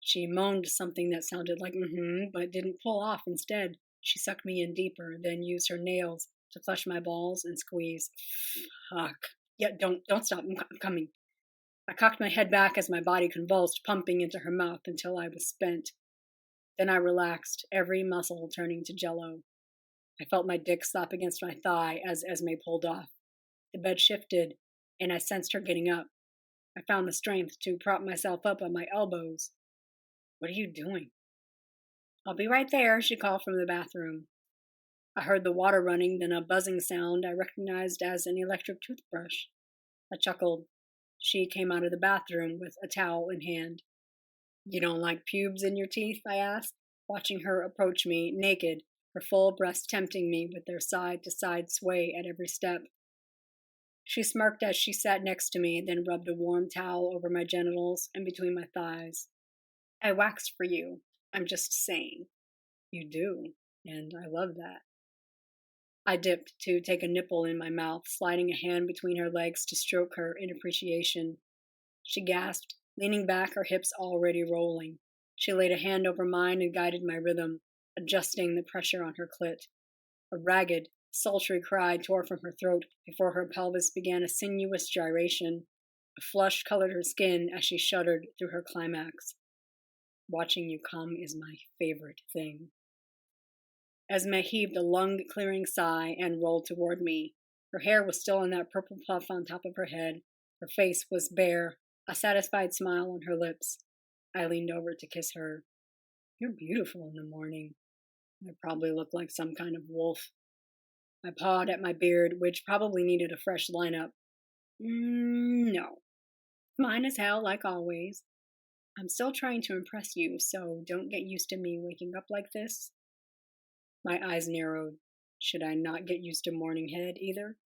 She moaned something that sounded like but didn't pull off. Instead, she sucked me in deeper, then used her nails to flush my balls and squeeze. Fuck. Yeah, don't stop. I'm coming. I cocked my head back as my body convulsed, pumping into her mouth until I was spent. Then I relaxed, every muscle turning to jello. I felt my dick slap against my thigh as Esme pulled off. The bed shifted, and I sensed her getting up. I found the strength to prop myself up on my elbows. What are you doing? I'll be right there, she called from the bathroom. I heard the water running, then a buzzing sound I recognized as an electric toothbrush. I chuckled. She came out of the bathroom with a towel in hand. You don't like pubes in your teeth? I asked, watching her approach me, naked, her full breasts tempting me with their side-to-side sway at every step. She smirked as she sat next to me, then rubbed a warm towel over my genitals and between my thighs. I waxed for you. I'm just saying. You do, and I love that. I dipped to take a nipple in my mouth, sliding a hand between her legs to stroke her in appreciation. She gasped, leaning back, her hips already rolling. She laid a hand over mine and guided my rhythm, adjusting the pressure on her clit. A ragged, sultry cry tore from her throat before her pelvis began a sinuous gyration. A flush colored her skin as she shuddered through her climax. Watching you come is my favorite thing. Esme heaved a lung-clearing sigh and rolled toward me. Her hair was still in that purple puff on top of her head. Her face was bare, a satisfied smile on her lips. I leaned over to kiss her. You're beautiful in the morning. I probably look like some kind of wolf. I pawed at my beard, which probably needed a fresh lineup. No. Mine as hell, like always. I'm still trying to impress you, so don't get used to me waking up like this. My eyes narrowed. Should I not get used to morning head either?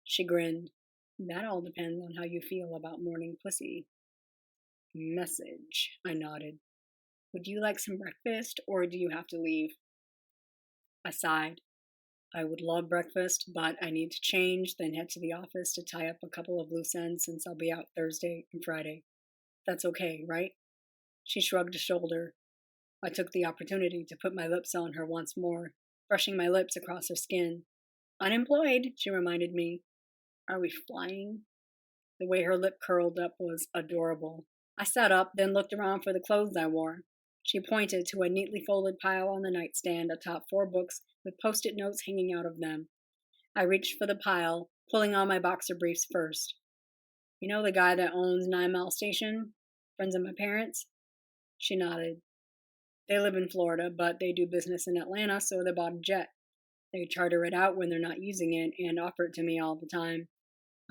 She grinned. That all depends on how you feel about morning pussy. Message, I nodded. Would you like some breakfast, or do you have to leave? I sighed. I would love breakfast, but I need to change, then head to the office to tie up a couple of loose ends since I'll be out Thursday and Friday. That's okay, right? She shrugged a shoulder. I took the opportunity to put my lips on her once more, brushing my lips across her skin. Unemployed, she reminded me. Are we flying? The way her lip curled up was adorable. I sat up, then looked around for the clothes I wore. She pointed to a neatly folded pile on the nightstand atop 4 books with post-it notes hanging out of them. I reached for the pile, pulling on my boxer briefs first. You know the guy that owns 9 Mile Station? Friends of my parents? She nodded. They live in Florida, but they do business in Atlanta, so they bought a jet. They charter it out when they're not using it and offer it to me all the time.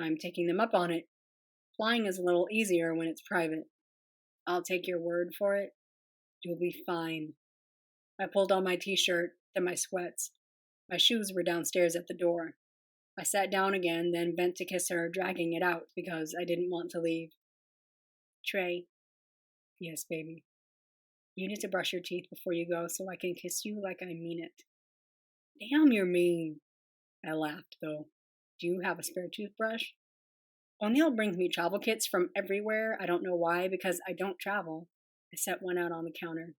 I'm taking them up on it. Flying is a little easier when it's private. I'll take your word for it. You'll be fine. I pulled on my t-shirt, then my sweats. My shoes were downstairs at the door. I sat down again, then bent to kiss her, dragging it out because I didn't want to leave. Trey. Yes, baby. You need to brush your teeth before you go so I can kiss you like I mean it. Damn, you're mean. I laughed, though. Do you have a spare toothbrush? O'Neill brings me travel kits from everywhere. I don't know why, because I don't travel. I set one out on the counter.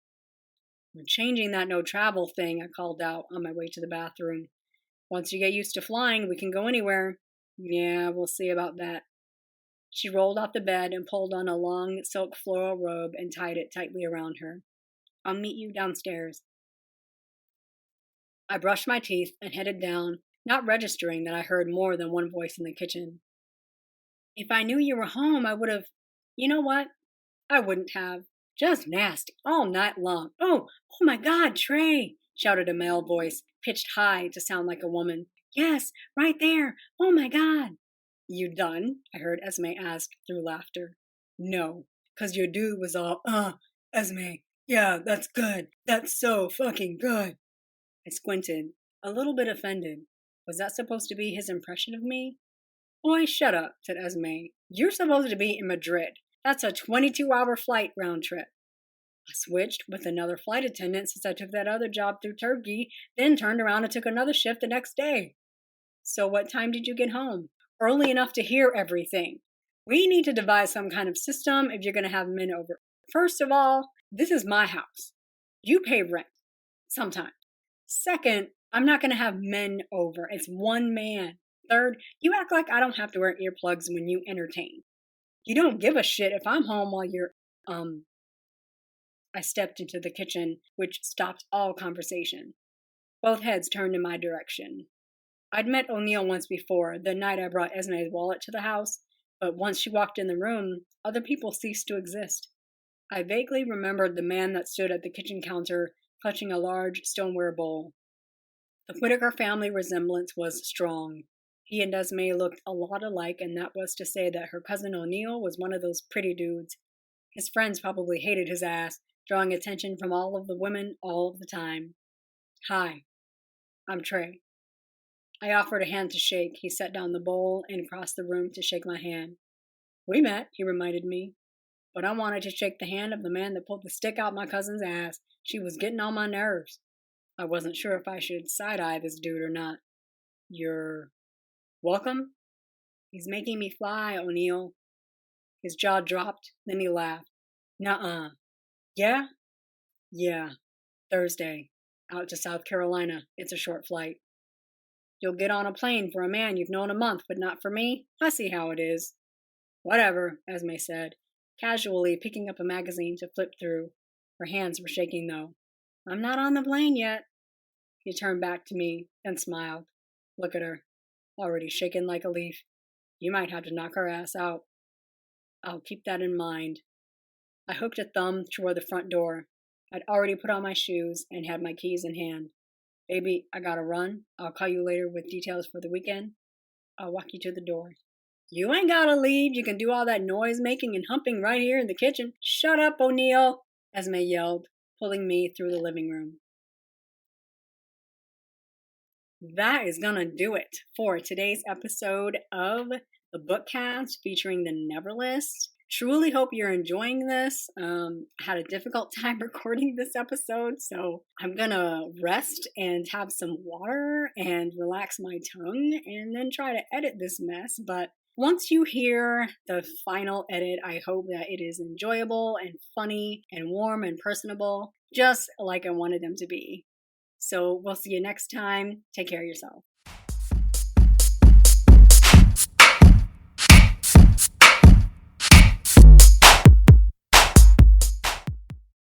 We're changing that no travel thing, I called out on my way to the bathroom. Once you get used to flying, we can go anywhere. Yeah, we'll see about that. She rolled off the bed and pulled on a long silk floral robe and tied it tightly around her. I'll meet you downstairs. I brushed my teeth and headed down, not registering that I heard more than one voice in the kitchen. If I knew you were home, I would have... You know what? I wouldn't have. Just nasty, all night long. Oh my God, Trey, shouted a male voice, pitched high to sound like a woman. Yes, right there. Oh my God. You done? I heard Esme ask through laughter. No, 'cause your dude was all, Esme, yeah, that's good. That's so fucking good. I squinted, a little bit offended. Was that supposed to be his impression of me? Boy, shut up, said Esme. You're supposed to be in Madrid. That's a 22-hour flight round trip. I switched with another flight attendant since I took that other job through Turkey, then turned around and took another shift the next day. So what time did you get home? Early enough to hear everything. We need to devise some kind of system if you're going to have men over. First of all, this is my house. You pay rent. Sometimes. Second, I'm not going to have men over. It's one man. Third, you act like I don't have to wear earplugs when you entertain. You don't give a shit if I'm home while you're, I stepped into the kitchen, which stopped all conversation. Both heads turned in my direction. I'd met O'Neill once before, the night I brought Esme's wallet to the house, but once she walked in the room, other people ceased to exist. I vaguely remembered the man that stood at the kitchen counter, clutching a large stoneware bowl. The Whitaker family resemblance was strong. He and Esme looked a lot alike, and that was to say that her cousin O'Neill was one of those pretty dudes. His friends probably hated his ass, drawing attention from all of the women all of the time. Hi, I'm Trey. I offered a hand to shake. He set down the bowl and crossed the room to shake my hand. We met, he reminded me, but I wanted to shake the hand of the man that pulled the stick out my cousin's ass. She was getting on my nerves. I wasn't sure if I should side-eye this dude or not. You're welcome? He's making me fly, O'Neill. His jaw dropped, then he laughed. Nuh-uh. Yeah? Yeah. Thursday. Out to South Carolina. It's a short flight. You'll get on a plane for a man you've known a month, but not for me? I see how it is. Whatever, Esme said, casually picking up a magazine to flip through. Her hands were shaking, though. I'm not on the plane yet. He turned back to me and smiled. Look at her. already shaking like a leaf. You might have to knock her ass out. I'll keep that in mind. I hooked a thumb toward the front door. I'd already put on my shoes and had my keys in hand. Baby, I gotta run. I'll call you later with details for the weekend. I'll walk you to the door. You ain't gotta leave. You can do all that noise making and humping right here in the kitchen. Shut up, O'Neill, Esme yelled, pulling me through the living room. That is gonna do it for today's episode of the Bookcast featuring the Never List. Truly hope you're enjoying this. I had a difficult time recording this episode, so I'm gonna rest and have some water and relax my tongue and then try to edit this mess. But once you hear the final edit, I hope that it is enjoyable and funny and warm and personable, just like I wanted them to be. So we'll see you next time. Take care of yourself.